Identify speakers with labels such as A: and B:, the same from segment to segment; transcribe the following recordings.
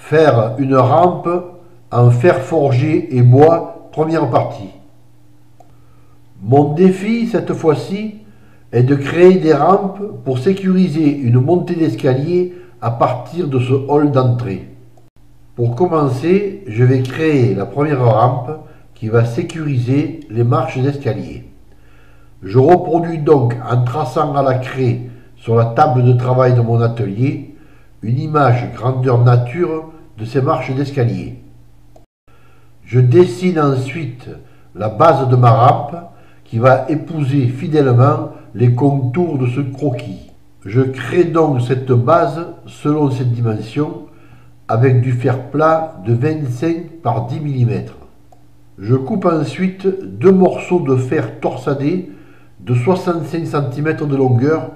A: Faire une rampe en fer forgé et bois, première partie. Mon défi cette fois-ci est de créer des rampes pour sécuriser une montée d'escalier à partir de ce hall d'entrée. Pour commencer, je vais créer la première rampe qui va sécuriser les marches d'escalier. Je reproduis donc en traçant à la craie sur la table de travail de mon atelier une image grandeur nature de ces marches d'escalier. Je dessine ensuite la base de ma rampe qui va épouser fidèlement les contours de ce croquis. Je crée donc cette base selon cette dimension avec du fer plat de 25 par 10 mm. Je coupe ensuite deux morceaux de fer torsadé de 65 cm de longueur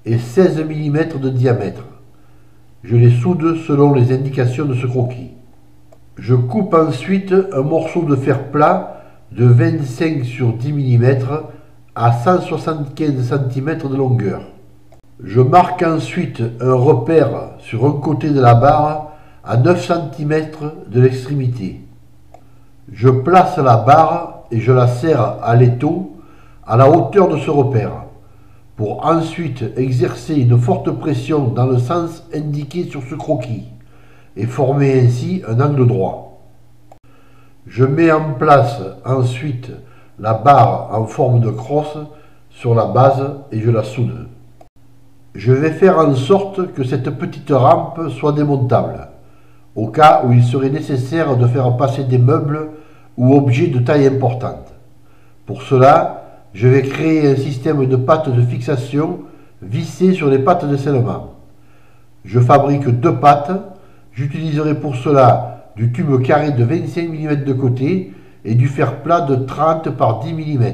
A: et 16 mm de diamètre. Je les soude selon les indications de ce croquis. Je coupe ensuite un morceau de fer plat de 25 sur 10 mm à 175 cm de longueur. Je marque ensuite un repère sur un côté de la barre à 9 cm de l'extrémité. Je place la barre et je la serre à l'étau à la hauteur de ce repère, pour ensuite exercer une forte pression dans le sens indiqué sur ce croquis et former ainsi un angle droit. Je mets en place ensuite la barre en forme de crosse sur la base et je la soude. Je vais faire en sorte que cette petite rampe soit démontable, au cas où il serait nécessaire de faire passer des meubles ou objets de taille importante. Pour cela, je vais créer un système de pattes de fixation vissées sur les pattes de scellement. Je fabrique deux pattes. J'utiliserai pour cela du tube carré de 25 mm de côté et du fer plat de 30 par 10 mm.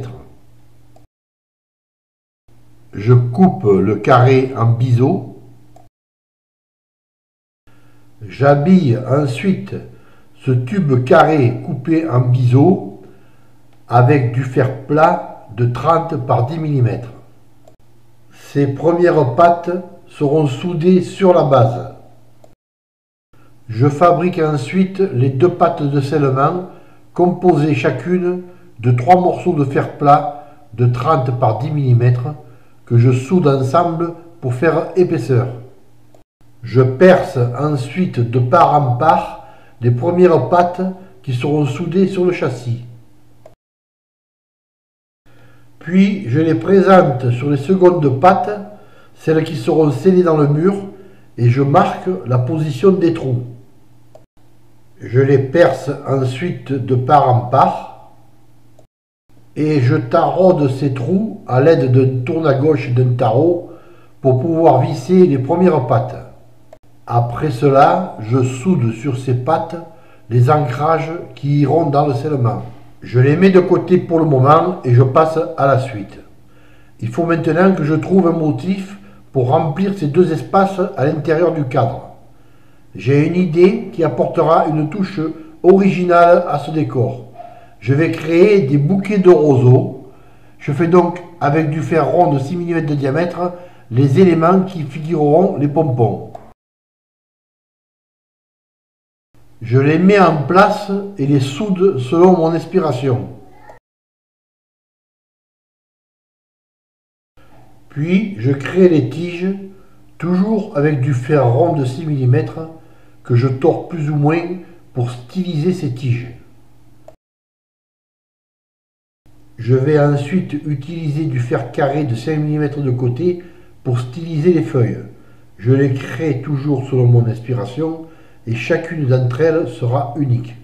A: Je coupe le carré en biseau. J'habille ensuite ce tube carré coupé en biseau avec du fer plat de 30 par 10 mm. Ces premières pattes seront soudées sur la base. Je fabrique ensuite les deux pattes de scellement composées chacune de trois morceaux de fer plat de 30 par 10 mm que je soude ensemble pour faire épaisseur. Je perce ensuite de part en part les premières pattes qui seront soudées sur le châssis. Puis je les présente sur les secondes pattes, celles qui seront scellées dans le mur, et je marque la position des trous. Je les perce ensuite de part en part, et je taraude ces trous à l'aide d'un tourne à gauche d'un tarot pour pouvoir visser les premières pattes. Après cela, je soude sur ces pattes les ancrages qui iront dans le scellement. Je les mets de côté pour le moment et je passe à la suite. Il faut maintenant que je trouve un motif pour remplir ces deux espaces à l'intérieur du cadre. J'ai une idée qui apportera une touche originale à ce décor. Je vais créer des bouquets de roseaux. Je fais donc avec du fer rond de 6 mm de diamètre les éléments qui figureront les pompons. Je les mets en place et les soude selon mon inspiration. Puis je crée les tiges, toujours avec du fer rond de 6 mm que je tords plus ou moins pour styliser ces tiges. Je vais ensuite utiliser du fer carré de 5 mm de côté pour styliser les feuilles. Je les crée toujours selon mon inspiration et chacune d'entre elles sera unique.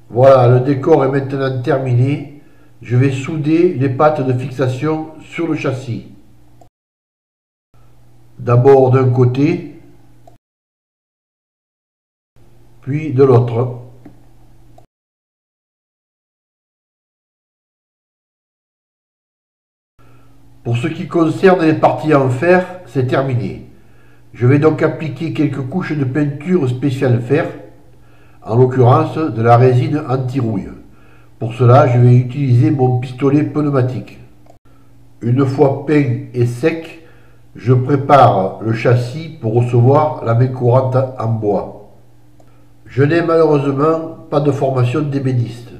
A: Voilà, le décor est maintenant terminé. Je vais souder les pattes de fixation sur le châssis. D'abord d'un côté, puis de l'autre. Pour ce qui concerne les parties en fer, c'est terminé. Je vais donc appliquer quelques couches de peinture spéciale fer. en l'occurrence de la résine anti-rouille. Pour cela, je vais utiliser mon pistolet pneumatique. Une fois peint et sec, je prépare le châssis pour recevoir la main courante en bois. Je n'ai malheureusement pas de formation d'ébéniste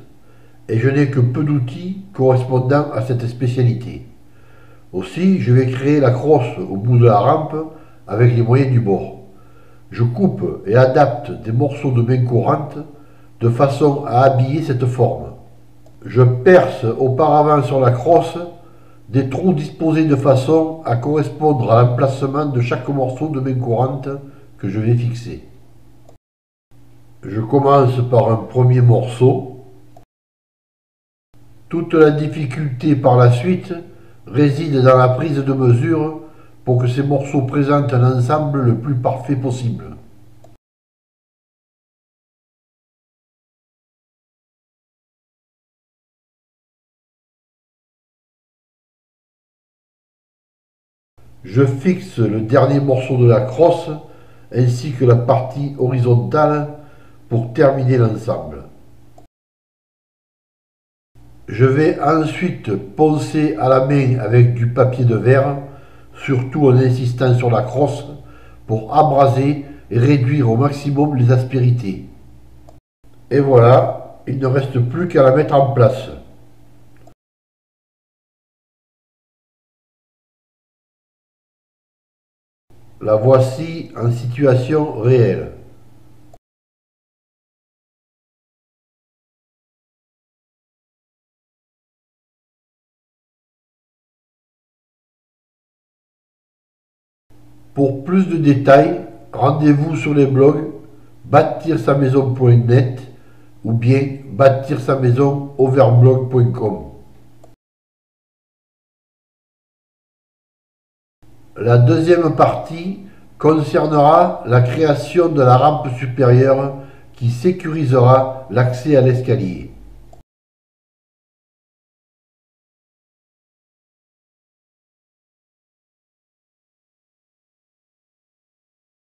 A: et je n'ai que peu d'outils correspondant à cette spécialité. Aussi, je vais créer la crosse au bout de la rampe avec les moyens du bord. Je coupe et adapte des morceaux de main courante de façon à habiller cette forme. Je perce auparavant sur la crosse des trous disposés de façon à correspondre à l'emplacement de chaque morceau de main courante que je vais fixer. Je commence par un premier morceau. Toute la difficulté par la suite réside dans la prise de mesure pour que ces morceaux présentent un ensemble le plus parfait possible. Je fixe le dernier morceau de la crosse ainsi que la partie horizontale pour terminer l'ensemble. Je vais ensuite poncer à la main avec du papier de verre, surtout en insistant sur la crosse, pour abraser et réduire au maximum les aspérités. Et voilà, il ne reste plus qu'à la mettre en place. La voici en situation réelle. Pour plus de détails, rendez-vous sur les blogs bâtir-sa-maison.net ou bien bâtir-sa-maison-overblog.com. La deuxième partie concernera la création de la rampe supérieure qui sécurisera l'accès à l'escalier.